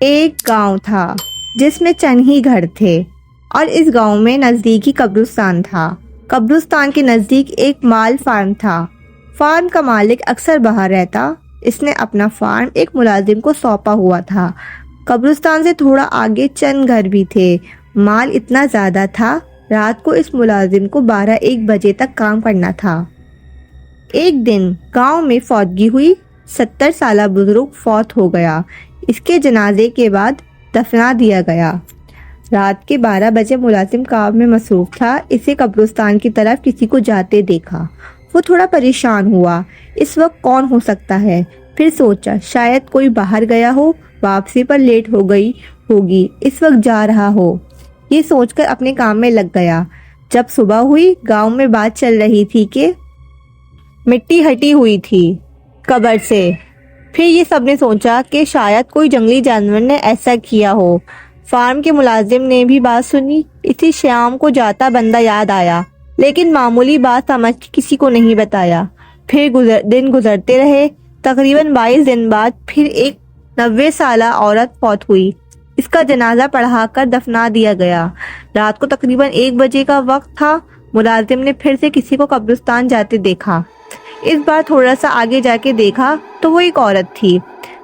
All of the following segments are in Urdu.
ایک گاؤں تھا جس میں چند ہی گھر تھے اور اس گاؤں میں نزدیکی قبرستان تھا۔ قبرستان کے نزدیک ایک مال فارم تھا۔ فارم کا مالک اکثر باہر رہتا۔ اس نے اپنا فارم ایک ملازم کو سونپا ہوا تھا۔ قبرستان سے تھوڑا آگے چند گھر بھی تھے۔ مال اتنا زیادہ تھا، رات کو اس ملازم کو 12-1 بجے تک کام کرنا تھا۔ ایک دن گاؤں میں فوتگی ہوئی۔ 70 سالہ بزرگ فوت ہو گیا۔ اس کے جنازے کے بعد دفنا دیا گیا۔ رات کے 12 بجے ملازم کام میں مصروف تھا۔ اسے قبرستان کی طرف کسی کو جاتے دیکھا۔ وہ تھوڑا پریشان ہوا۔ اس وقت کون ہو سکتا ہے؟ پھر سوچا شاید کوئی باہر گیا ہو، واپسی پر لیٹ ہو گئی ہوگی، اس وقت جا رہا ہو۔ یہ سوچ کر اپنے کام میں لگ گیا۔ جب صبح ہوئی، گاؤں میں بات چل رہی تھی کہ مٹی ہٹی ہوئی تھی قبر سے۔ پھر یہ سب نے سوچا کہ شاید کوئی جنگلی جانور نے ایسا کیا ہو۔ فارم کے ملازم نے بھی بات سنی۔ اسی شام کو جاتا بندہ یاد آیا، لیکن معمولی بات سمجھ کے کسی کو نہیں بتایا۔ پھر دن گزرتے رہے۔ تقریباً 22 دن بعد پھر ایک 90 سالہ عورت فوت ہوئی۔ اس کا جنازہ پڑھا کر دفنا دیا گیا۔ رات کو تقریباً 1 بجے کا وقت تھا۔ ملازم نے پھر سے کسی کو قبرستان جاتے دیکھا۔ اس بار تھوڑا سا آگے جا کے دیکھا تو وہ ایک عورت تھی،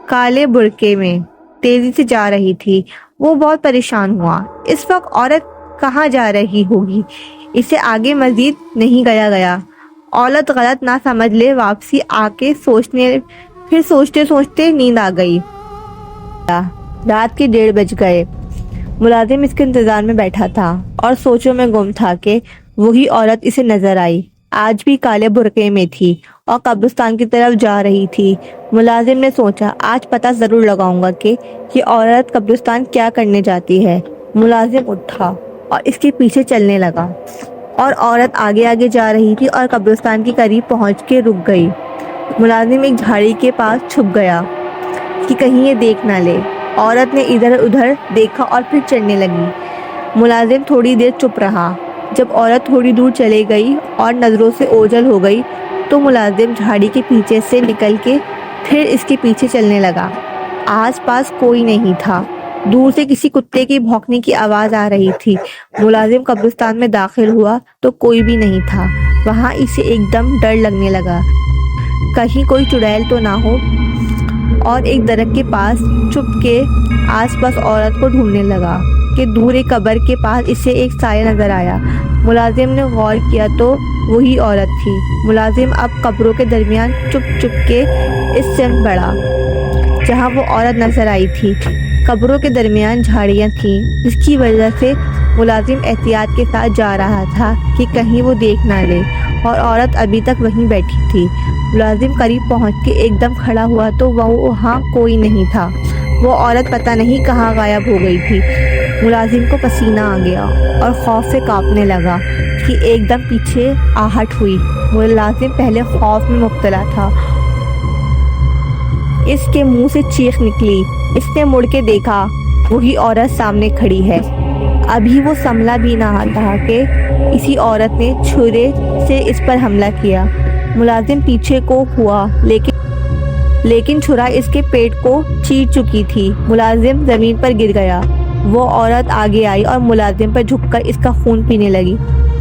کالے برقعے میں تیزی سے جا رہی تھی۔ وہ بہت پریشان ہوا۔ اس وقت عورت کہاں جا رہی ہوگی؟ اسے آگے مزید نہیں گیا۔ عورت غلط نہ سمجھ لے، واپسی آ کے سوچتے سوچتے نیند آ گئی۔ رات کے 1:30 بج گئے۔ ملازم اس کے انتظار میں بیٹھا تھا اور سوچوں میں گم تھا کہ وہی عورت اسے نظر آئی۔ آج بھی کالے برقعے میں تھی اور قبرستان کی طرف جا رہی تھی۔ ملازم نے سوچا آج پتہ ضرور لگاؤں گا کہ یہ عورت قبرستان کیا کرنے جاتی ہے۔ ملازم اٹھا اور اس کے پیچھے چلنے لگا اور عورت آگے آگے جا رہی تھی اور قبرستان کے قریب پہنچ کے رک گئی۔ ملازم ایک جھاڑی کے پاس چھپ گیا کہ کہیں یہ دیکھ نہ لے۔ عورت نے ادھر ادھر دیکھا اور پھر چلنے لگی۔ ملازم تھوڑی دیر چپ رہا۔ جب عورت تھوڑی دور چلے گئی اور نظروں سے اوجھل ہو گئی تو ملازم جھاڑی کے پیچھے سے نکل کے پھر اس کے پیچھے چلنے لگا۔ آس پاس کوئی نہیں تھا۔ دور سے کسی کتے کی بھونکنے کی آواز آ رہی تھی۔ ملازم قبرستان میں داخل ہوا تو کوئی بھی نہیں تھا۔ وہاں اسے ایک دم ڈر لگنے لگا، کہیں کوئی چڑیل تو نہ ہو، اور ایک درخت کے پاس چھپ کے آس پاس عورت کو ڈھونڈنے لگا کہ دور ایک قبر کے پاس اسے ایک سایہ نظر آیا۔ ملازم نے غور کیا تو وہی عورت تھی۔ ملازم اب قبروں کے درمیان چپ کے اس سمت بڑھا جہاں وہ عورت نظر آئی تھی۔ قبروں کے درمیان جھاڑیاں تھیں، جس کی وجہ سے ملازم احتیاط کے ساتھ جا رہا تھا کہ کہیں وہ دیکھ نہ لے، اور عورت ابھی تک وہیں بیٹھی تھی۔ ملازم قریب پہنچ کے ایک دم کھڑا ہوا تو وہاں کوئی نہیں تھا۔ وہ عورت پتہ نہیں کہاں غائب ہو گئی تھی۔ ملازم کو پسینہ آ گیا اور خوف سے کانپنے لگا کہ ایک دم پیچھے آہٹ ہوئی۔ ملازم پہلے خوف میں مبتلا تھا۔ اس کے منہ سے چیخ نکلی۔ اس نے مڑ کے دیکھا، وہی عورت سامنے کھڑی ہے۔ ابھی وہ سنبھلا بھی نہ تھا کہ اسی عورت نے چھرے سے اس پر حملہ کیا۔ ملازم پیچھے کو ہوا لیکن چھرا اس کے پیٹ کو چیر چکی تھی۔ ملازم زمین پر گر گیا۔ وہ عورت آگے آئی اور ملازم پر جھک کر اس کا خون پینے لگی۔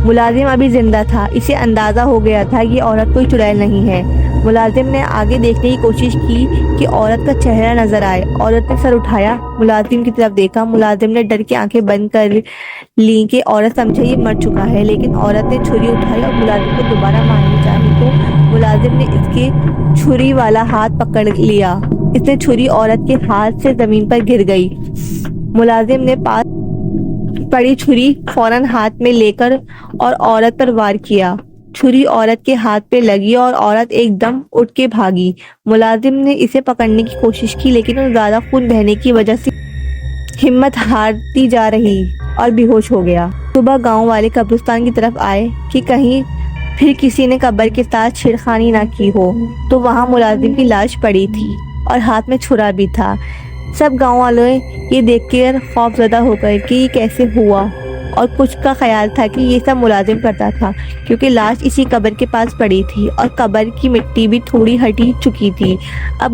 ملازم ابھی زندہ تھا۔ اسے اندازہ ہو گیا تھا یہ عورت کوئی چڑیل نہیں ہے۔ ملازم نے آگے دیکھنے کی کوشش کی کہ عورت کا چہرہ نظر آئے۔ عورت نے سر اٹھایا، ملازم کی طرف دیکھا۔ ملازم نے ڈر کے آنکھیں بند کر لیں کہ عورت سمجھے یہ مر چکا ہے، لیکن عورت نے چھری اٹھائی اور ملازم کو دوبارہ مارنی چاہی تو ملازم نے اس کے چھری والا ہاتھ پکڑ لیا۔ اس نے چھری عورت کے ہاتھ سے زمین پر گر گئی۔ ملازم نے پاس پڑی چھری فوراً ہاتھ میں لے کر اور عورت پر وار کیا۔ چھری عورت کے ہاتھ پہ لگی اور عورت ایک دم اٹھ کے بھاگی۔ ملازم نے اسے پکڑنے کی کوشش کی، لیکن وہ زیادہ خون بہنے کی وجہ سے ہمت ہارتی جا رہی اور بے ہوش ہو گیا۔ صبح گاؤں والے قبرستان کی طرف آئے کہ کہیں پھر کسی نے قبر کے ساتھ چھیڑخانی نہ کی ہو، تو وہاں ملازم کی لاش پڑی تھی اور ہاتھ میں چھرا بھی تھا۔ سب گاؤں والے یہ دیکھ کر خوف زدہ ہو گئے کہ یہ کیسے ہوا، اور کچھ کا خیال تھا کہ یہ سب ملازم کرتا تھا، کیونکہ لاش اسی قبر کے پاس پڑی تھی اور قبر کی مٹی بھی تھوڑی ہٹی چکی تھی۔ اب